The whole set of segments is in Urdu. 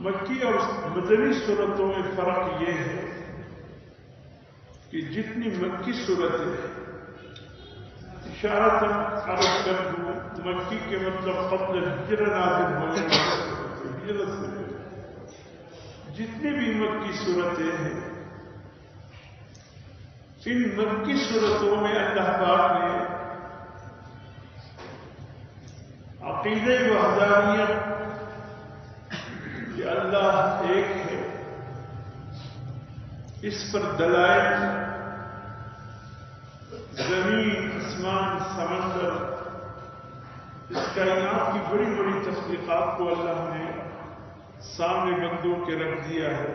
مکی اور مدنی صورتوں میں فرق یہ ہے کہ جتنی مکی صورتیں اشارتاً عرض کر دوں، مکی کے مطلب قبل ہجرت نازل ہونے والے ہجرت سے جتنی بھی مکی صورتیں ہیں، ان مکی صورتوں میں اللہ پاک نے عقیدہ وحدانیت کہ اللہ ایک ہے، اس پر دلائل زمین، آسمان، سمندر، اس کائنات کی بڑی بڑی تخلیقات کو اللہ نے سامنے بندوں کے رکھ دیا ہے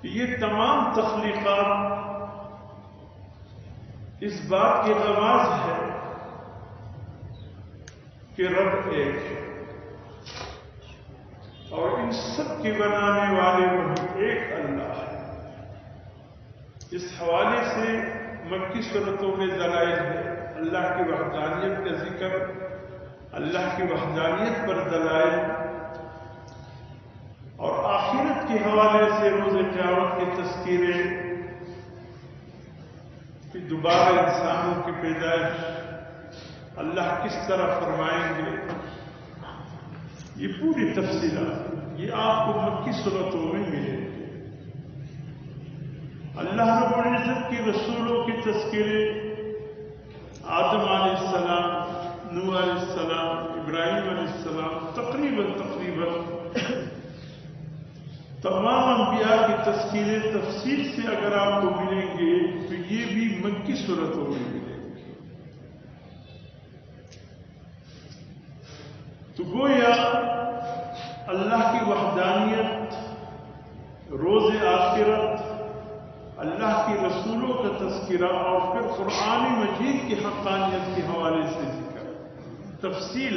کہ یہ تمام تخلیقات اس بات کی غماز ہے کہ رب ایک ہے اور ان سب کے بنانے والے وہی ایک اللہ ہے۔ اس حوالے سے مکی صورتوں میں دلائل ہے اللہ کی وحدانیت کا ذکر، اللہ کی وحدانیت پر دلائل، اور آخرت کے حوالے سے روز قیامت کے تذکیرے کہ دوبارہ انسانوں کی پیدائش اللہ کس طرح فرمائیں گے، یہ پوری تفصیلات یہ آپ کو مکی صورتوں میں ملے گی۔ اللہ رب العزت کی رسولوں کے تذکرے آدم علیہ السلام، نوح علیہ السلام، ابراہیم علیہ السلام، تقریباً تمام انبیاء کے تذکرے تفصیل سے اگر آپ کو ملیں گے تو یہ بھی مکی صورتوں میں ملیں گے۔ تو گویا اللہ کی وحدانیت، روز آخرت، اللہ کے رسولوں کا تذکرہ اور پھر قرآن مجید کی حقانیت کے حوالے سے ذکر تفصیل،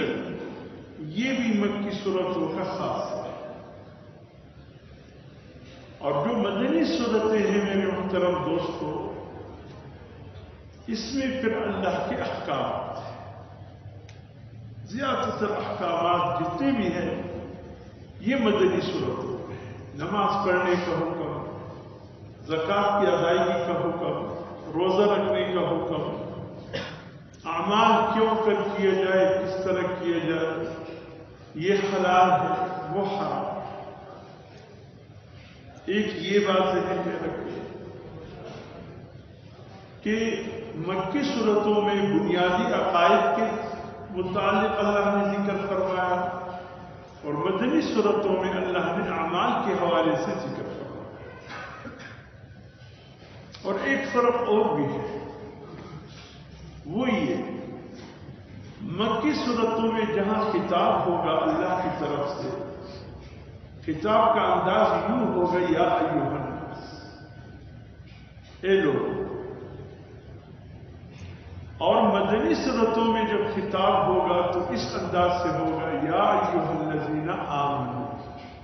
یہ بھی مکی صورتوں کا خاص ہے۔ اور جو مدنی صورتیں ہیں میرے محترم دوستو، اس میں پھر اللہ کے احکامات ہیں، زیادہ تر احکامات جتنے بھی ہیں یہ مدنی صورتوں میں ہیں۔ نماز پڑھنے کا حکم، زکوٰۃ کی ادائیگی کا حکم، روزہ رکھنے کا حکم، اعمال کیوں کر کیا جائے، کس طرح کیا جائے، یہ حلال ہے وہ حرام۔ ایک یہ بات ذہن میں رکھیں کہ مکی صورتوں میں بنیادی عقائد کے متعلق اللہ نے ذکر فرمایا اور مدنی صورتوں میں اللہ نے اعمال کے حوالے سے ذکر فرمایا۔ اور ایک فرق اور بھی ہے، وہ یہ مکی صورتوں میں جہاں خطاب ہوگا اللہ کی طرف سے، خطاب کا انداز یوں ہوگا یا ایھا الناس، اے لوگ، اور مدنی صورتوں میں جب خطاب ہوگا تو اس انداز سے ہوگا یا ایھا الذین آمنوا،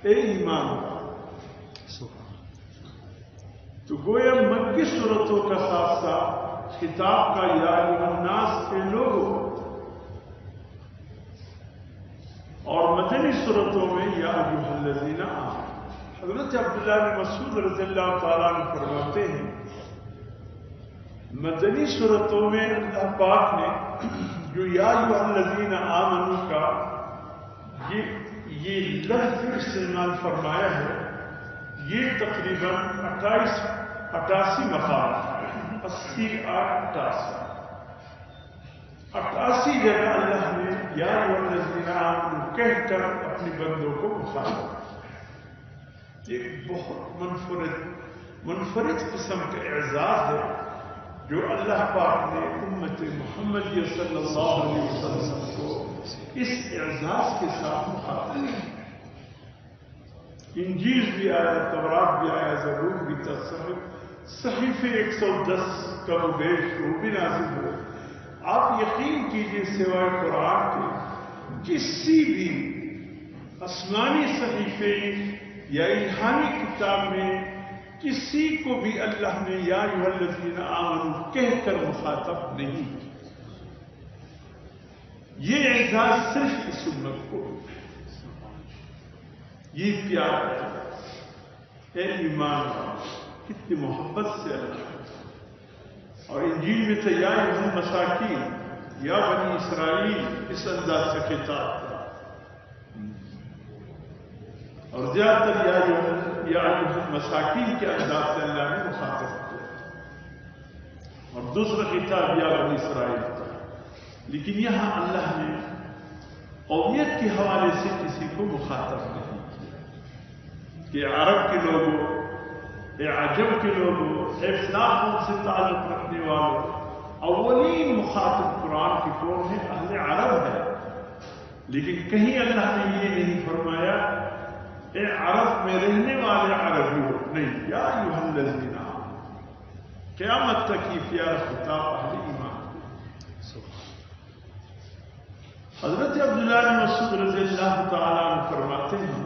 اے ایمان والو۔ تو گویا مکی صورتوں کا ساتھ ساتھ خطاب کا یا ایھا الناس، اے لوگوں، اور مدنی صورتوں میں یا ایھا الذین آمنوا۔ حضرت عبداللہ بن مسعود رضی اللہ تعالیٰ عنہ فرماتے ہیں مدنی صورتوں میں اللہ پاک نے جو یا ایھا الذین آمنوا کا یہ لفظ استعمال فرمایا ہے، یہ تقریباً 88 مقام، 88 جگہ اللہ نے یا ایھا الذین آمنوا کہہ کر اپنے بندوں کو مخاطب۔ یہ بہت منفرد قسم کا اعزاز ہے جو اللہ پاک نے امت محمدیہ صلی اللہ علیہ وسلم کو اس اعزاز کے ساتھ مخاطب کیا۔ انجیل بھی آیا، تورات بھی آیا، زبور بھی تھا، صحیفے 110 کا بیش وہ بھی نازل ہوئے۔ آپ یقین کیجئے سوائے قرآن کے کسی بھی آسمانی صحیفے یا الہامی کتاب میں کسی کو بھی اللہ نے یا ایھا الذین آمنوا کہہ کر مخاطب نہیں کیا۔ یہ اعزاز صرف اس امت کو، یہ پیار ہے. اے ایمان والو، کتنی محبت سے اللہ. اور انجیل میں تو یا ایھا المساکین، یا بنی اسرائیل، اس انداز سے خطاب تھا. اور زیادہ تر یا ایھا المساکین کے انداز سے اللہ نے مخاطب کیا. اور دوسرا خطاب یا بنی اسرائیل تھا. لیکن یہاں اللہ نے قومیت کے حوالے سے کسی کو مخاطب نہیں کیا کہ عرب کے لوگوں، اے عجم کے لوگوں، اے فلاں قوم سے تعلق رکھنے والوں. اولین مخاطب قرآن کی قوم ہے، اہل عرب ہے. لیکن کہیں اللہ نے یہ نہیں فرمایا اے عرب میں رہنے والے عربیوں، نہیں، یا ایھا الذین آمنوا. قیامت تک یہ پیارا خطاب اہل ایمان. حضرت عبداللہ بن مسعود رضی اللہ تعالیٰ عنہ فرماتے ہیں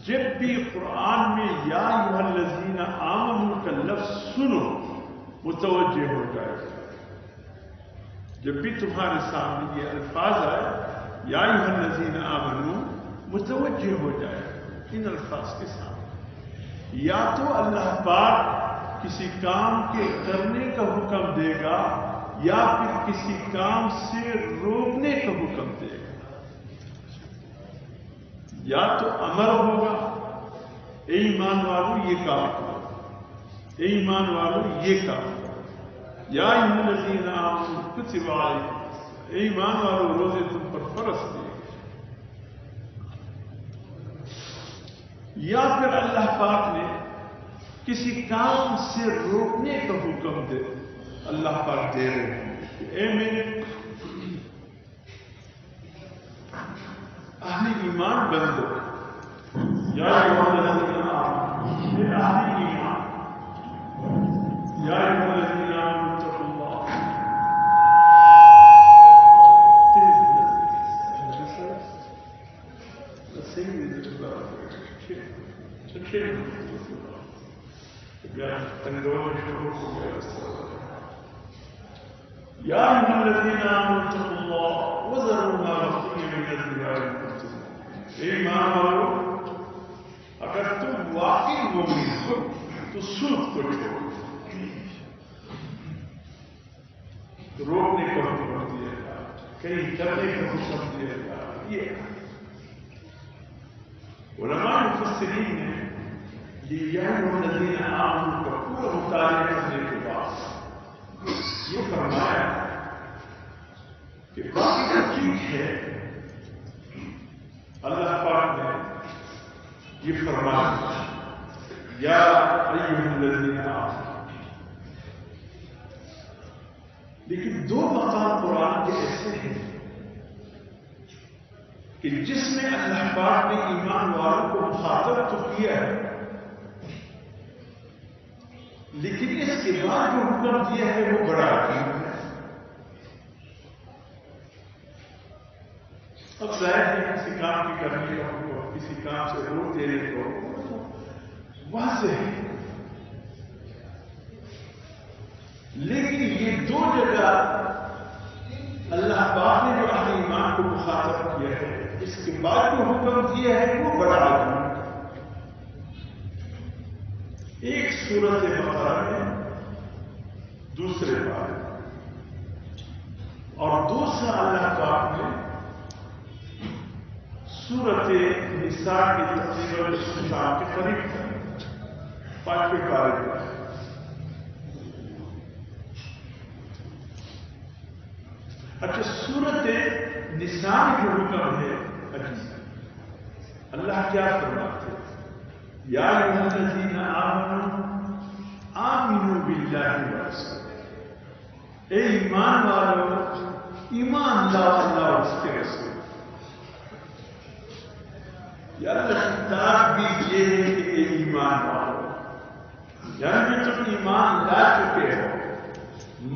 جب بھی قرآن میں یا ایھا الذین آمنوا کا لفظ سنو متوجہ ہو جائے. جب بھی تمہارے سامنے یہ الفاظ آئے یا ایھا الذین آمنوا، متوجہ ہو جائے ان الفاظ کے سامنے. یا تو اللہ پاک کسی کام کے کرنے کا حکم دے گا یا پھر کسی کام سے روکنے کا حکم دے گا. یا تو امر ہوگا اے ایمان والو یہ کام کرو، اے ایمان والو یہ کام کرو. یا ایھا الذین آمنوا کتب علیکم، اے ایمان والو روزے تم پر فرض کیے. یا پھر اللہ پاک نے کسی کام سے روکنے کا حکم دے. اللہ پاک دے رہے ہیں کہ اے میرے اہل ایمان بندو، یا ایھا الذین آمنوا، اے اہل ایمان، یا ایھا الذین آمنوا اتقوا اللہ. یا ایھا الذین آمنوا اتقوا اللہ وذروا ما بقی من الربا ان کنتم مؤمنین. اے ایمان والو، اگر تم واقعی مومن ہو تو سود کو چھوڑو. روکنے کا حکم دیا گیا، کہیں کرنے کا حکم دیا گیا. یہ علماء مفسرین نے یہ یا ایھا الذین آمنوا کا پورا مطالعہ کرنے کے بعد یہ فرمایا کہ باقی جو چیز ہے اللہ پاک نے یہ فرمایا یا ایھا الذین آمنوا. لیکن دو مقام قرآن کے ایسے ہیں کہ جس میں اللہ پاک نے ایمان والوں کو مخاطب تو کیا ہے، لیکن اس کے بعد جو حکم دیا ہے وہ بڑا عظیم ہے. اب ظاہر ہے کسی کام کی کرنے کا حکم، کسی کام سے روک دینے کو واضح ہے. لیکن یہ دو جگہ اللہ پاک نے جو اہل ایمان کو مخاطب کیا ہے، اس کے بعد جو حکم دیا ہے وہ بڑا عظیم ہے. ایک سورت بقرہ میں دوسرے بار، اور دوسرا اللہ پاک نے سورت نساء کی تقریباً اختتام کے قریب پانچویں پارے میں. اچھا، سورت نساء جو حکم ہے اللہ کیا فرماتے ہیں؟ یا ایھا الذین آمنوا آمنوا باللہ ورسولہ. اے ایمان والو، ایمان لاؤ اللہ اور اس کے رسول. یا اللہ خطاب بھی یہ ہے کہ اے ایمان والو، یعنی جو تم ایمان لا چکے ہو،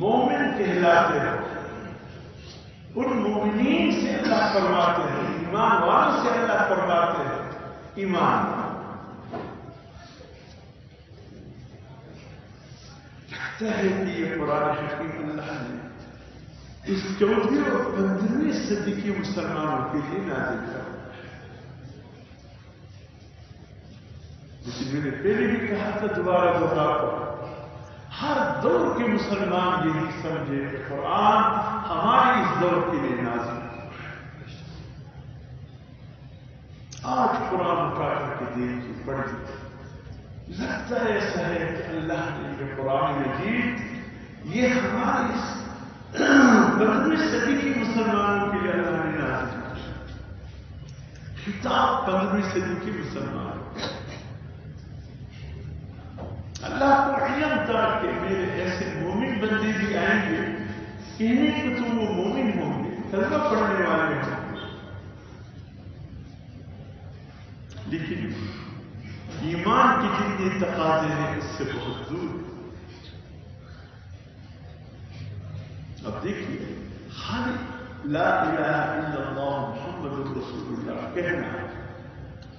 مومن کہلاتے ہو، ان مومنین سے اللہ فرماتے ہیں، ایمان والوں سے اللہ فرماتے ہیں ایمان. لگتا ہے کہ یہ قرآن حکیم اللہ نے اس 14ویں اور 15ویں صدی کے مسلمانوں کے لیے نازل کیا. لیکن میں نے پہلے بھی کہا تھا، دوبارہ دوہراتا ہوں، ہر دور کے مسلمان یہ نہیں سمجھے کہ قرآن ہمارے اس دور کے لیے نازل ہے۔ آج قرآن اٹھا کر کے دیکھیے، پڑھیے، لگتا ہے ایسا ہے کہ اللہ نے جو قرآن مجید یہ ہماری 15ویں صدی کے مسلمانوں کے لیے اللہ نے نازل کیا، خطاب 15ویں صدی کے مسلمانوں۔ اللہ کو علم تھا کہ میرے ایسے مومن بندے بھی آئیں گے، انہیں کو تم وہ مومن ہوں گے، کلمہ پڑھنے والے ہوں گے، لیکن ایمان کی جتنی تقاضے ہیں اس سے بہت دور۔ اب دیکھیے، خالی لا الہ الا اللہ محمد رسول اللہ کہنا،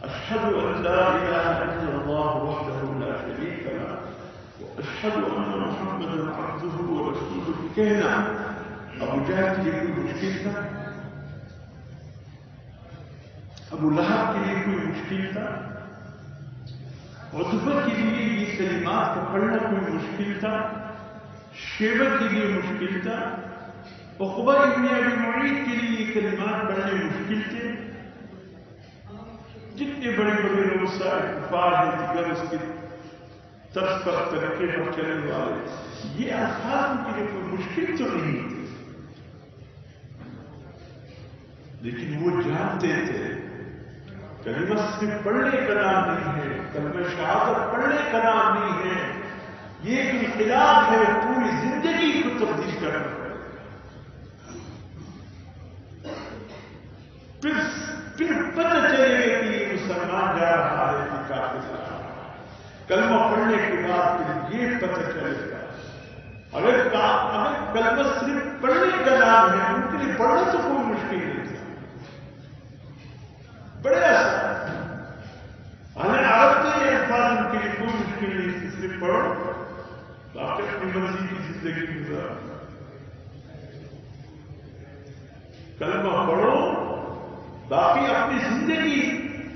اشہد ان لا الہ الا اللہ وحدہ لا شریک لہ واشہد ان محمدا عبدہ ورسولہ کہنا ابو جہل کے لیے کوئی مشکل تھا؟ ابو لہب کے لیے کوئی مشکل تھا؟ عتبہ کے لیے یہ کلمات کو پڑھنا کوئی مشکل تھا؟ شیبہ کے لیے مشکل تھا؟ عقبہ ابن ابی معیط کے لیے یہ کلمات پڑھنے مشکل تھے؟ جتنے بڑے بڑے لوگ کفار ہیں دیگر اس کے طرز پر طریقے پر چلنے والے، یہ الفاظ ان کے لیے کوئی مشکل تو نہیں تھے، لیکن وہ جانتے تھے کلمہ صرف پڑھنے کا نام نہیں ہے، کلمہ شہادت پڑھنے کا نام نہیں ہے، یہ ایک انقلاب ہے، پوری زندگی کو تبدیل کرنا پڑے۔ پھر پتہ چلے گا کہ یہ مسلمان جا رہا ہے کہ کافر جا رہا ہے، کلمہ پڑھنے کے بعد پھر یہ پتہ چلے گا۔ اگر کلمہ صرف پڑھنے کا نام ہے، ان کے لیے پڑھنا تو کوئی مشکل نہیں تھا، بڑے آسان، ہمیں عرب کے یہ الفاظ ان کے لیے کوئی مشکل نہیں تھی، صرف پڑھو باقی اپنی مرضی کی زندگی گزارو، کلمہ پڑھو باقی اپنی زندگی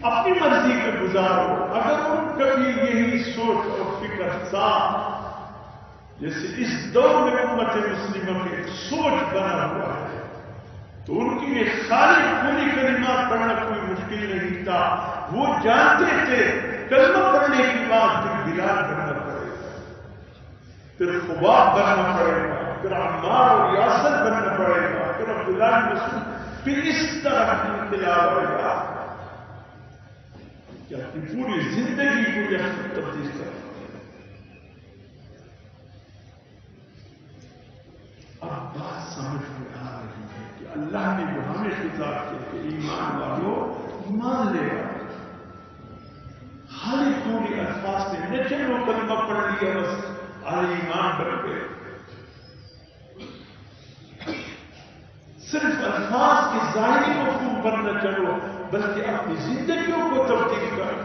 اپنی مرضی کے گزارو۔ اگر ان کبھی یہی سوچ اور فکر تھا، جیسے اس دور میں امت مسلمہ کی سوچ بنا ہوا ہے، تو ان کے لیے ساری پوری کلمات پڑھنا کوئی مشکل نہیں تھا۔ وہ جانتے تھے کلمہ پڑھنے کے بعد پھر بلال بننا پڑے گا، پھر خباب بننا پڑے گا، پھر عمار اور یاسر بننا پڑے گا، پھر عبداللہ بن مسعود، پھر اس طرح انقلاب آئے گا کہ اپنی پوری زندگی کو یکسر تبدیل کر۔ اب بات سمجھ میں آ رہی ہے کہ اللہ نے جو ہمیں خطاب کیا کہ ایمان والوں ایمان لے آؤ، خالی پوری الفاظ سے نہ چلو کلمہ پڑھ لیا بس اہل ایمان بن گئے، صرف الفاظ کے ظاہری مفہوم پر نہ چلو بلکہ اپنی زندگیوں کو تبدیل کرو۔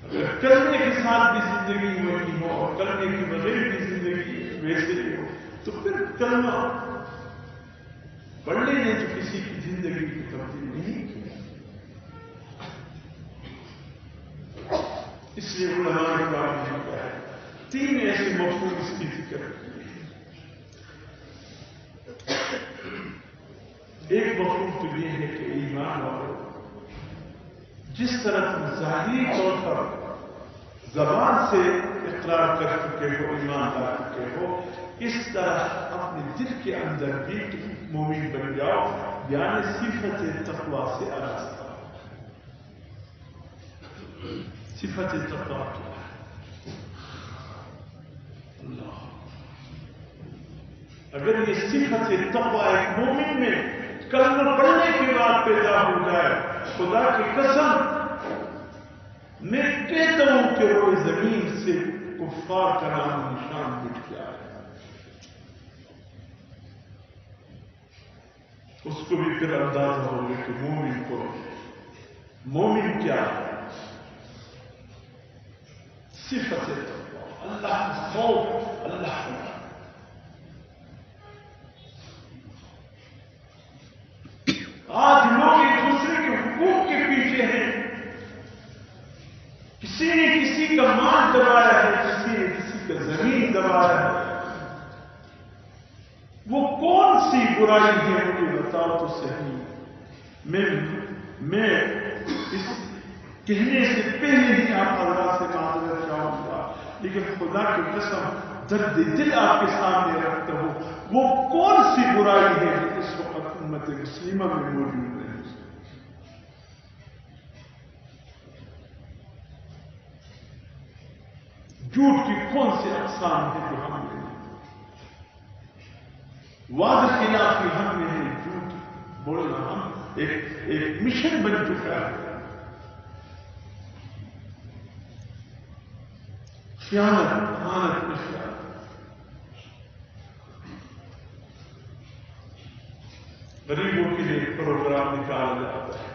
اگر کرنے کے ساتھ بھی زندگی وہی ہو اور کرنے کے بغیر بھی زندگی ویسے ہی ہو تو پھر کلمہ پڑھنے نے تو کسی کی زندگی کو تبدیل نہیں کی۔ اس لیے علماء نے کہا ہے 3 ایسے مفہوم اس کی ذکر کی۔ ایک مفہوم تو یہ ہے کہ ایمان والوں جس طرح تم ظاہری طور پر زبان سے اقرار کر چکے ہو، ایمان لا چکے ہو، اس طرح اپنے دل کے اندر بھی مومن بن جاؤ، یعنی صفت تقویٰ سے آغاز کرو۔ صفت تقویٰ کیا ہے؟ اللہ، اگر یہ صفت تقویٰ ایک مومن میں کلمہ پڑھنے کے بعد پیدا ہو جائے، خدا کی قسم میں کہتا ہوں کہ وہ زمین سے کفار کا نام نشان مٹ گیا ہے، اس کو بھی پھر اندازہ ہوگا کہ مومن کیا ہے۔ صفت تقویٰ، اللہ کا خوف، اللہ کا آج لوگ ایک دوسرے کے حقوق کسی نے کسی کا مال دبایا ہے، کسی نے کسی کا زمین دبایا ہے، وہ کون سی برائی ہے مجھے بتاؤ تو صحیح۔ میں اس کہنے سے پہلے ہی آپ اللہ سے معذرت چاہوں گا، لیکن خدا کی قسم درد دل آپ کے سامنے رکھتا ہوں، وہ کون سی برائی ہے جو اس وقت امت مسلمہ میں موجود ہے؟ جھوٹ کی کون سی اقسام ہے جو ہم نے وعدہ خلافی ہم میں ہے، جھوٹ بولنا ہم ایک مشن بن چکا ہے۔ خیانت، امانت میں خیانت، غریبوں کے لیے پروگرام نکالا جاتا ہے،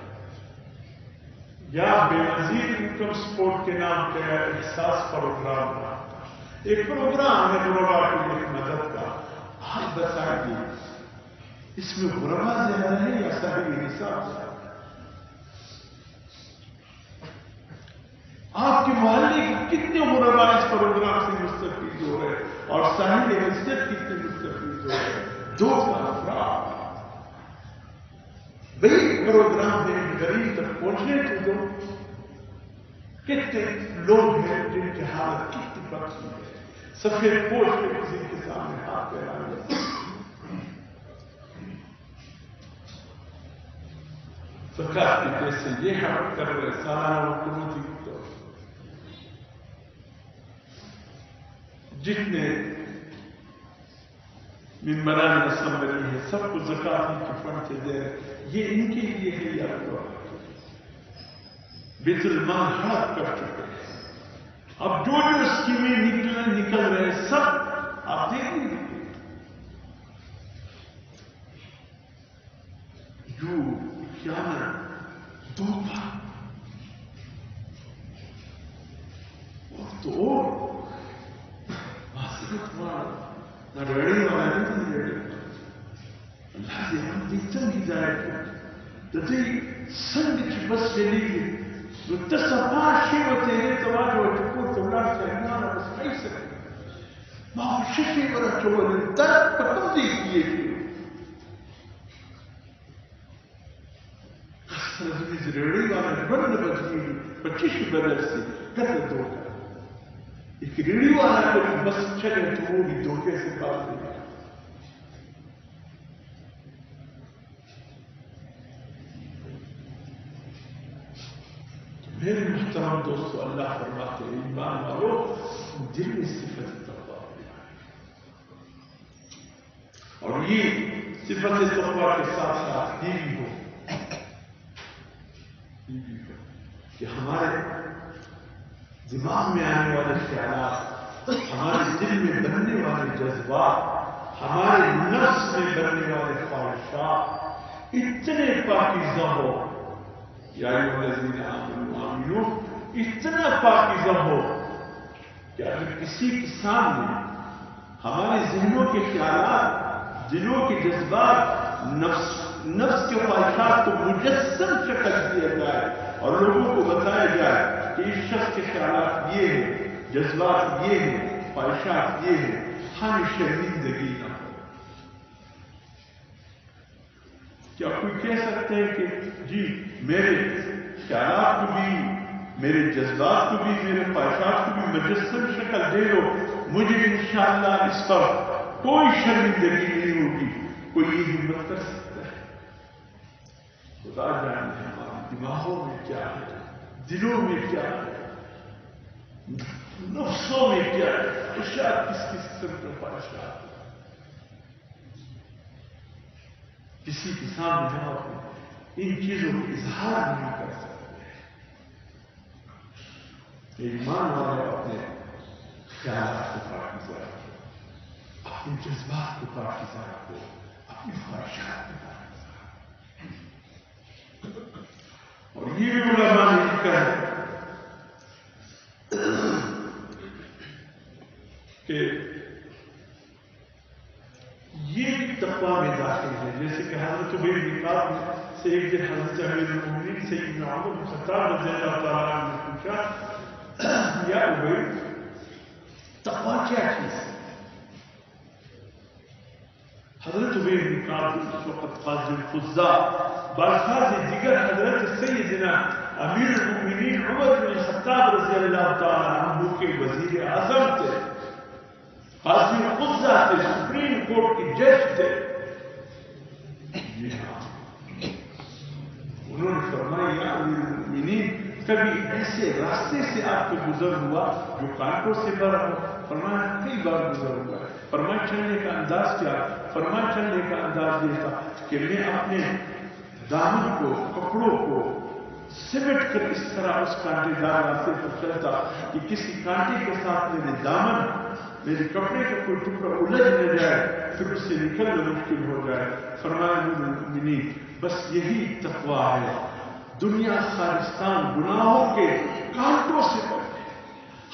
یا بے نظیر انکم سپورٹ کے نام کا احساس پروگرام بناتا ہے۔ ایک پروگرام ہے غربا کے لیے مدد کا۔ آپ بتائیے اس میں غربا زیادہ ہے یا صاحب نصاب زیادہ؟ آپ کے محلے کے کتنے غربا اس پروگرام سے مستفید ہو رہے اور صاحب حیثیت کتنے مستفید ہو رہے؟ دو کا افراد بھائی پروگرام میں غریب تک پہنچنے کے دو۔ کتنے لوگ ہیں جن کی حالت کتنی بخشی ہے، سفید پوش کے کسی کے سامنے ہاتھ پھیلانے، زکات کے پیسے یہ حق کر رہے سالانہ حکومتی طور جتنے ممبران اسمبلی ہے سب کو زکات کے فنڈ سے دے رہے، یہ ان کے لیے ہے یا بیت المال ہڑپ کر چکے ہیں۔ اب جو اسکیمیں نکل رہے سب آپ دیکھ لیجیے، جو خیانت، دھوکہ، اور تو معصیت والا نہ ریڑی والا نہیں ریڑی اللہ دې هم دې څنګه هدایت کړي د دې څنګه چې بس ویلېږي نو ته صفا شي ورته یې ته واچوه چې کور ته ولاړ شي ایمانه بس پیسې ما خو ښه شی ورچولې دا په کوم ځای کې یې کړي زموږ ریړۍ والا ژوند نه بدلېږي په څه شي بدل شي ګټه دھوکہ ایک ریڑھی والا کبھی بس چلے تو وہ بھی دھوکے سے باز نہیں آئے۔ میرے محترم دوستو، اللہ فرماتے ہیں ایمان والو دل میں صفت تقویٰ اور یہ صفت تقویٰ کے ساتھ ساتھ یہ بھی ہو کہ ہمارے دماغ میں آنے والے خیالات، ہمارے دل میں بننے والے جذبات، ہمارے نفس میں بننے والے خواہشات اتنے پاکیزہ ہو، یا ایھا الذین آمنوا آمنوا، اتنا پاکیزہ ہو کہ اگر کسی کے سامنے ہمارے ذہنوں کے خیالات، دلوں کے جذبات، نفس کے خواہشات کو مجسم شکل دیا جائے اور لوگوں کو بتایا جائے کہ اس شخص کے خیالات یہ ہیں، جذبات یہ ہیں، خواہشات یہ ہیں، ہم شرمندگی نہ ہو۔ کیا کوئی کہہ سکتے ہیں کہ جی میرے خیالات کو بھی، میرے جذبات کو بھی، میرے خواہشات کو بھی مجسم شکل دے دو، مجھے انشاءاللہ اس پر کوئی شرمندگی نہیں ہوگی؟ کوئی یہ ہمت کر سکتا ہے؟ خدا جانے ہمارے دماغوں میں کیا ہے، دلوں میں کیا ہے، نفسوں میں کیا ہے، شاید کس قسم کے خواہشات کسی کے سامنے جب ان چیزوں کو اظہار نہیں کر سکتے۔ ایمان والے اپنے خیالات کو پاکیزہ رکھو، اپنے جذبات کو پاکیزہ رکھو، اپنی خواہشات کو پاکیزہ رکھو۔ اور یہ بھی علماء نے لکھا ہے کہ یہ تقویٰ میں داخل ہے، جیسے کہ حضرت ابی نقاب سے ایک دن حضرت امیر المومنین سیدنا عمر بن خطاب رضی اللہ تعالیٰ عنہ نے پوچھا یا ابی تقوی کیا چیز ہے؟ حضرت ابی بن کعب اس وقت قاضی القضاء، بالفاظ دیگر حضرت سیدنا امیر المؤمنین عمر بن الخطاب رضی اللہ تعالی عنہ کے وزیر اعظم تھے، قاضی القضاء تھے، سپریم کورٹ کے جج تھے. جی ہاں، انہوں نے فرمایا یا امیر المؤمنین کبھی ایسے راستے سے آپ کو گزر ہوا جو کانٹوں سے بھرا ہو؟ فرمایا کئی بار گزر ہوا ہے. فرمایا چلنے کا انداز کیا؟ فرمایا چلنے کا انداز یہ تھا کہ میں اپنے دامن کو، کپڑوں کو سمٹ کر اس طرح اس کانٹے دار راستے پر چلتا کہ کسی کانٹے کے ساتھ میرے دامن، میرے کپڑے کا کوئی ٹکڑا الجھ نہ جائے، پھر اس سے نکلنا مشکل ہو جائے. فرمایا مومنین بس یہی تقویٰ ہے. دنیا خارستان گناہوں کے کانٹوں سے بچے،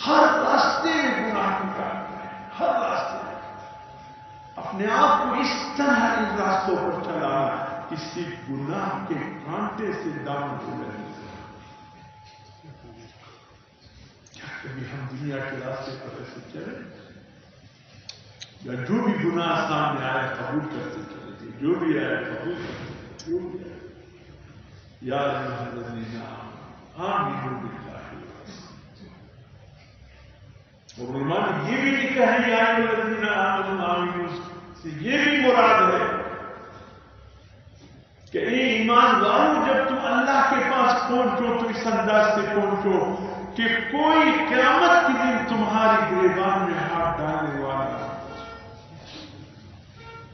ہر راستے میں گناہ کی کانٹے ہیں، ہر راستے میں. اپنے آپ کو اس طرح ان راستوں پر چلانا کسی گناہ کے کانٹے سے دامن کو نہیں. کیا کبھی ہم دنیا کے راستے پر ایسے چلے؟ یا جو بھی گناہ سامنے آئے قبول کرتے چلے تھے، جو بھی آئے قبول کرتے، جو بھی آئے. یا ایھا الذین آمنوا باللہ. اور علماء نے یہ بھی لکھا ہے یا ایھا الذین آمنوا سے یہ بھی مراد ہے کہ اے ایمان والو جب تم اللہ کے پاس پہنچو تو اس انداز سے پہنچو کہ کوئی قیامت کے دن تمہاری گریبان میں ہاتھ ڈالنے والا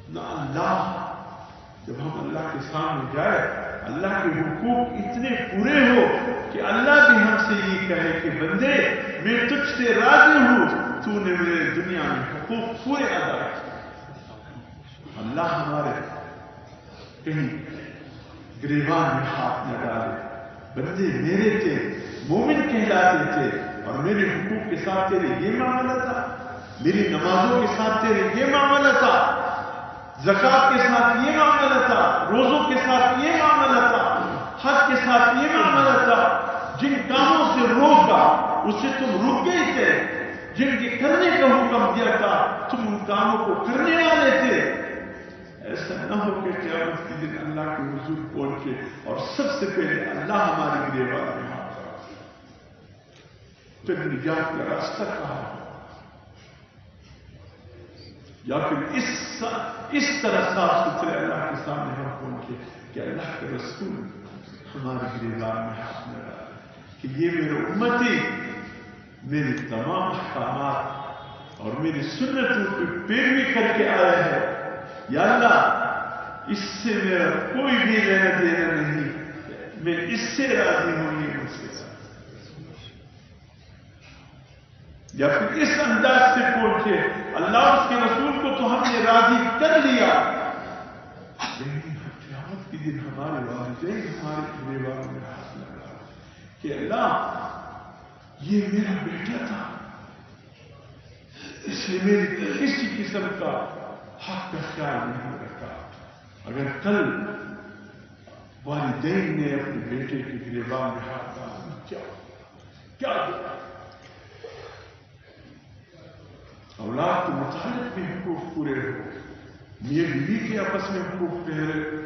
نہ. اللہ جب ہم اللہ کے سامنے جائے، اللہ کے حقوق اتنے پورے ہو کہ اللہ بھی ہم سے یہ کہے کہ بندے میں تجھ سے راضی ہوں، تو نے میرے دنیا میں حقوق پورے ادا کیے. اللہ ہمارے کہیں گریبان میں ہاتھ نہ ڈالے. بندے میرے تھے، مومن کہلاتے تھے، اور میرے حقوق کے ساتھ تیرے یہ معاملہ تھا، میری نمازوں کے ساتھ تیرے یہ معاملہ تھا، زکات کے ساتھ یہ معاملہ تھا، روزوں کے ساتھ یہ معاملہ تھا، حج کے ساتھ یہ معاملہ تھا. جن کاموں سے روکا اسے تم رک گئے تھے، جن کے کرنے کا حکم دیا تھا تم ان کاموں کو کرنے والے تھے. ایسا نہ ہو کہ قیامت کے دن اللہ کے حضور پہنچے اور سب سے پہلے اللہ ہماری گریبان میں ہاتھ ڈالے. پھر نجات کا راستہ کہاں ہے؟ یا پھر اس طرح صاف ستھرے اللہ کے سامنے ہم پہنچے کہ اللہ کے رسول ہمارے گریبان میں ہاتھ نہ ڈالے کہ یہ میرے امتی میری تمام احکامات اور میری سنتوں کی پیروی کر کے آئے ہیں. یا اللہ اس سے میرا کوئی بھی لینا دینا نہیں، میں اس سے راضی ہوں، یہ مجھ سے. یا پھر اس انداز سے پہنچے اللہ اس کے رسول کو تو ہم نے راضی کر لیا، لیکن قیامت کے دن ہمارے والدین ہمارے گریبان میں ہاتھ لگا کہ اللہ یہ میرا بیٹا تھا، اس لیے میری کسی قسم کا حق کا خیال نہیں رکھا. اگر کل والدین نے اپنے بیٹے کے گریبان میں ہاتھ ڈالا کیا دیا؟ اولاد کے متعلق بھی حقوق پورے ہو، میاں بیوی کے آپس میں حقوق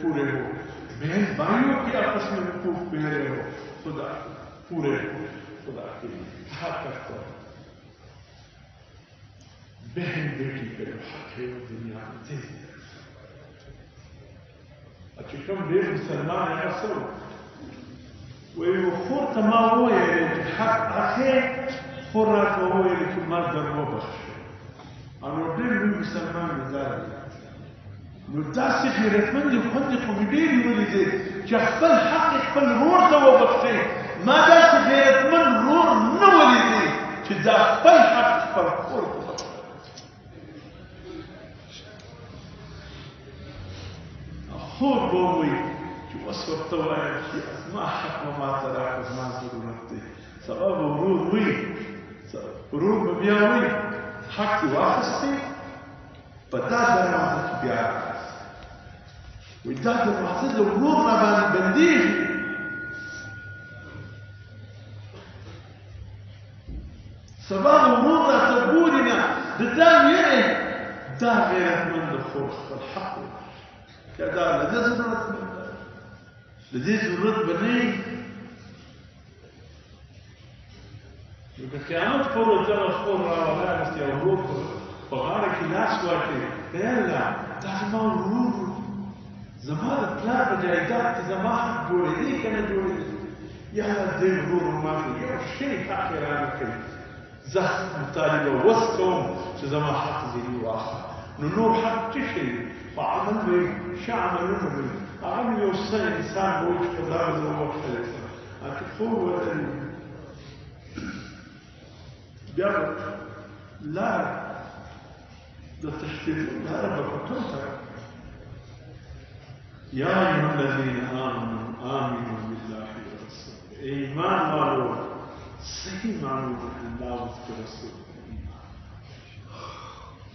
پورے ہو، بہن بھائیوں کے آپس میں حقوق پورے ہو، خدا پورے ہو. خدا کے لیے کیا کرتا ہے؟ بہن بیٹی کا جو حق ہے وہ دنیا میں دے دیا. اچھا کم بے مسلمان ہے اصل وہ تمام وہ ہے حق آخر خورات وہ ہے کہ مرد وہ بخش اور ډېر لوی مسلمان مزار دی. نو داسې غیرتمند خوندې خو مې ډېرې ولیدې چې خپل حق خپل ورور ته وبخښي. ما داسې غیرتمند ورور نه ولیدې چې دا خپل حق خپل خور ته وبخښي. خور به ووایي چې اوس ورته وایم چې زما حق به ماته راکړه، زما ضرورت دی. سبا به ورور وایي، ورور به بیا وایي حق کی واخستی په دا دروازه کې بیا راغلست. وایي دا دروازه د ورور نه باندې بندېږي. سبا ورور تبورنا ددام يري دا غيرت من الخوف والحق كذا لدي ضرورت لدي ضرورت بني قیامت پر جب خور راولا است یا ورور بغاره کې لاس ورکړي یا الله دا زما ورور زما د پلار په جایداد کې زما حق جوړېدی که نه جوړېدی یا الله دې ورور ما کې یو شی حق یې رانکړي زه مطالبه وس کوم چې زما حق ځینې واخله نو نور حق څه شی دی خو عمل به وي ښه عملونه به وي هغه مې یو څه انسان به وایي چې په دا به زه وبخښلی شم هغه خور ودرېږي بیا لار د تشکیل لاره به په کوم ځای یا ایها الذین آمنوا بالله ورسوله ایمان والو صحیح معنوں میں اللہ اس کے رسول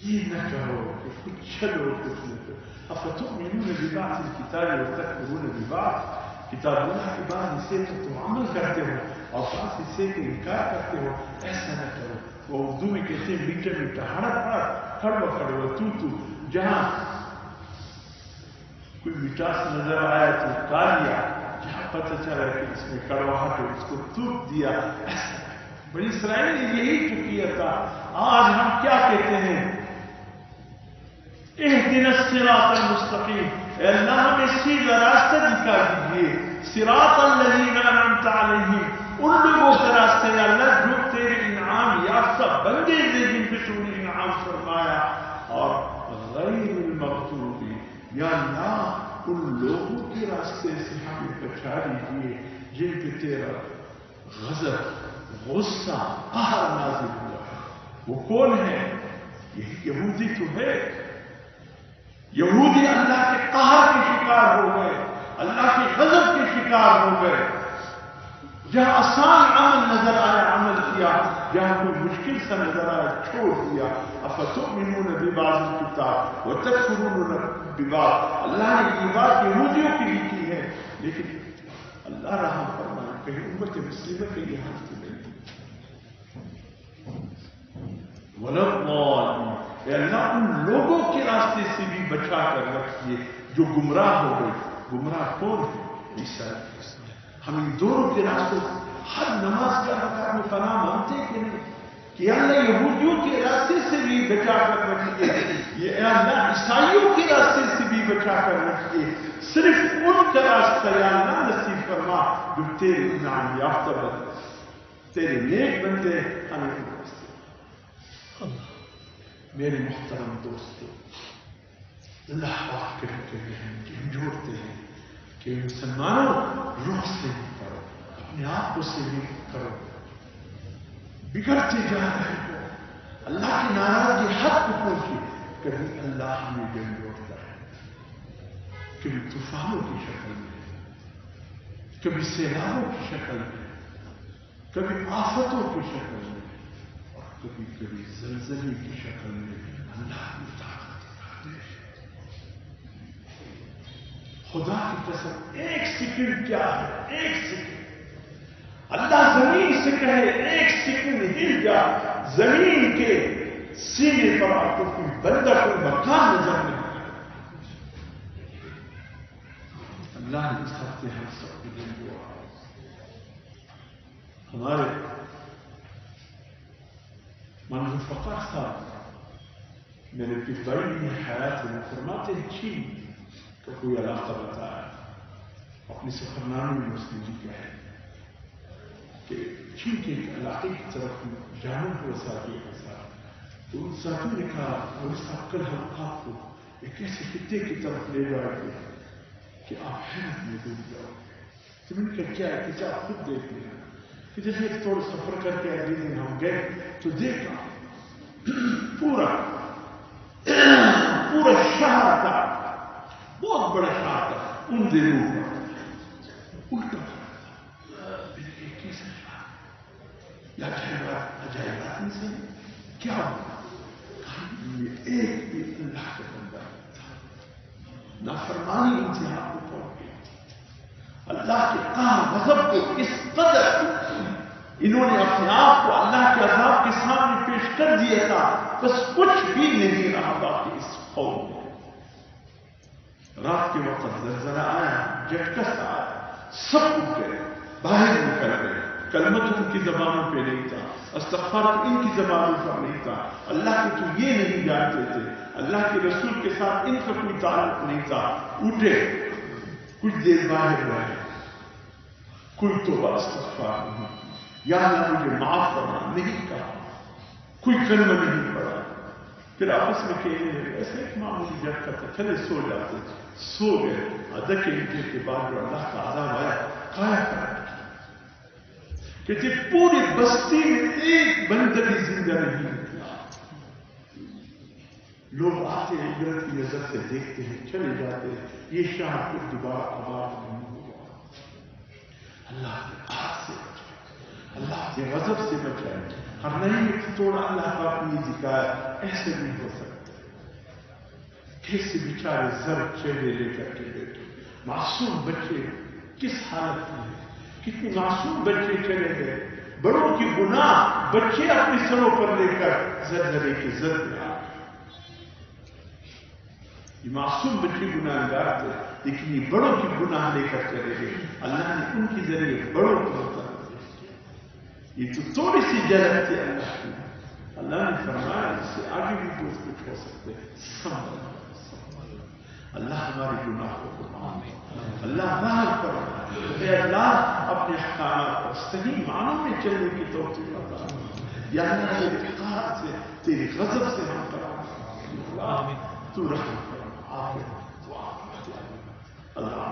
یہ نہ کہو کہ کچھ چلو کچھ نہ کرو افتؤمنون ببعض الکتاب وتکفرون ببعض کتاب اللہ کے بعد اسے تو تم عمل کرتے ہو اور بعض اسے کے انکار کرتے ہو ایسا نہ کرو وہ اردو میں کہتے ہیں میٹھا میٹھا ہڑبا کھڑو تو جہاں کوئی مٹاس نظر آیا تو کالیا جہاں پتہ چلا کہ اس میں کڑواہٹ ہے اس کو توپ دیا بنی اسرائیل نے یہی تو کیا تھا آج ہم کیا کہتے ہیں اہدنا الصراط المستقیم اے اللہ ہمیں سیدھا راستہ دکھا دیجیے صراط الذین انعمت علیہم ان لوگوں کا راستہ یا اللہ جو تیرے انعام یافتہ بندے دے جن پہ تو نے انعام فرمایا اور غیر المغضوب یا اللہ ان لوگوں کے راستے سے ہمیں بچا دیجیے جن پہ تیرا غضب غصہ قہر نازل ہوا ہے وہ کون ہے یہ یہودی تو ہے یہودی اللہ کے قہر کے شکار ہو گئے اللہ کے غضب کے شکار ہو گئے جہاں آسان عمل نظر آیا عمل کیا جہاں کوئی مشکل سا نظر آیا چھوڑ دیا افتؤمنون ببعض الکتاب وتکفرون ببعض اللہ نے یہ بات یہودیوں کی لکھی ہے لیکن اللہ رحم فرمائے کہیں امت مسلمہ کے یہ حالت نہیں وَلَضَّالِّينَ اے اللہ ان لوگوں کے راستے سے بھی بچا کر رکھیے جو گمراہ ہو گئے گمراہ کون ہے عیسیٰ ہم ان دونوں کے راستوں ہر نماز کا رکعت میں فنا مانتے کہ نہیں کہ اللہ یہودیوں کے راستے سے بھی بچا کر رکھیے یہ اللہ عیسائیوں کے راستے سے بھی بچا کر رکھیے صرف ان کا راستہ یا اللہ نصیب فرما جو تیرے انعام یافتہ بندے تیرے نیک بندے ہمیں راستے میرے محترم دوستو اللہ پاک کہتے ہیں کہ ہم جوڑتے ہیں کہ مسلمانوں روح سے بھی کرو اپنے آپ کو سے بھی کرو بگڑتے جا رہے ہو اللہ کی ناراضگی حد کو پہنچی کبھی اللہ ہمیں جن جوڑتا ہے کبھی طوفانوں کی شکل میں کبھی سیلابوں کی شکل میں کبھی آفتوں کی شکل میں اور کبھی کبھی زلزلے کی شکل میں اللہ کی طاقت دکھاتے ہیں خدا کی قسم ایک سیکنڈ کیا ہے ایک سیکنڈ اللہ زمین سے کہے ایک سیکنڈ ہل جا زمین کے سینے پر آپ کو کوئی بندہ کوئی مکان نظر نہیں اللہ نے اس ہفتے ہم سب کے دن دعا ہمارے منظور فقر صاحب میرے پتائی میں حیات میں فرماتے ہیں چین کا کوئی علاقہ بتایا اپنے سفرنامے میں اس نے جی کہا ہے کہ چین کے ایک علاقے کی طرف جانا ہوا ساتھی کے ساتھ تو ان ساتھوں نے کہا اور اس کل ہم آپ کو ایک ایسے خطے کی طرف لے جائے گے کہ آپ حیرت میں ڈوب جاؤ تو میں نے کہا کیا ہے کہ آپ خود دیکھ لیں کہ جیسے تھوڑا سفر کر کے اگلے دن ہم گئے تو دیکھا پورا شہر تھا بہت بڑا شہر تھا ان دنوں کا الٹا کیسا شہر یا عجائبات میں سے کیا ہوا یہ ایک بھی اللہ کا بندہ تھا نافرمانی انتہا کو پہنچ گئی اللہ کے قہر غضب کو اس قدر انہوں نے اپنے آپ کو اللہ کے عذاب کے سامنے پیش کر دیا تھا، بس کچھ بھی نہیں رہا باقی اس قوم میں۔ رات کے وقت زلزلہ آیا، جھٹکا سا آیا، سب اٹھ گئے، باہر نکل گئے۔ کلمہ تو ان کی زبانوں پہ نہیں تھا، استغفار تو ان کی زبانوں پر نہیں تھا، اللہ کے تو یہ نہیں جانتے تھے، اللہ کے رسول کے ساتھ ان کا کوئی تعلق نہیں تھا۔ اٹھے، کچھ دیر باہر رہے، کوئی توبہ استغفار نہیں، یا اللہ مجھے معاف کرنا نہیں کہا، کوئی کلمہ نہیں پڑا۔ پھر آپس میں کہنے لگے، ایسے ایک معمولی جھٹکا تھا، چلے سو جاتے، سو گئے۔ آدھا گھنٹے کے بعد جو اللہ کا عذاب آیا، کھایا کھایا کہ پوری بستی میں ایک بندہ بھی زندہ نہیں نکلا۔ لوگ آتے ہیں، عبرت کی نظر سے دیکھتے ہیں، چلے جاتے ہیں، یہ شہر پھر دوبارہ آباد نہیں ہوا۔ اللہ کے آگ سے بچائے، اللہ کے غضب سے بچائے۔ ہر نہیں توڑا اللہ کا اپنی ذکایا، ایسے نہیں ہو سکتے۔ کیسے بیچارے زر چہرے لے کر کے بیٹھے، معصوم بچے کس حالت میں ہیں، کتنے معصوم بچے چلے گئے، بڑوں کی گناہ بچے اپنے سروں پر لے کر زلزلے کی زد میں آ گئے۔ یہ معصوم بچے گناہ گار تھے، لیکن یہ بڑوں کی گناہ لے کر چلے گئے۔ اللہ نے ان کے ذریعے بڑوں کو ہوتا، یہ تو تھوڑی سی جھلک تھی اللہ کی۔ اللہ نے فرمایا اس سے آگے بھی کچھ ہو سکتے، سنبھل۔ اللہ ہمارے گناہوں کو معاف، اللہ رحم کرو، اے اللہ اپنے احکامات پر صحیح معنوں میں چلنے کی توفیق عطا فرما۔ یا اللہ تیرے قہر سے، تیرے غضب سے ہم کرو، تو رحم کرو، عافیت، اللہ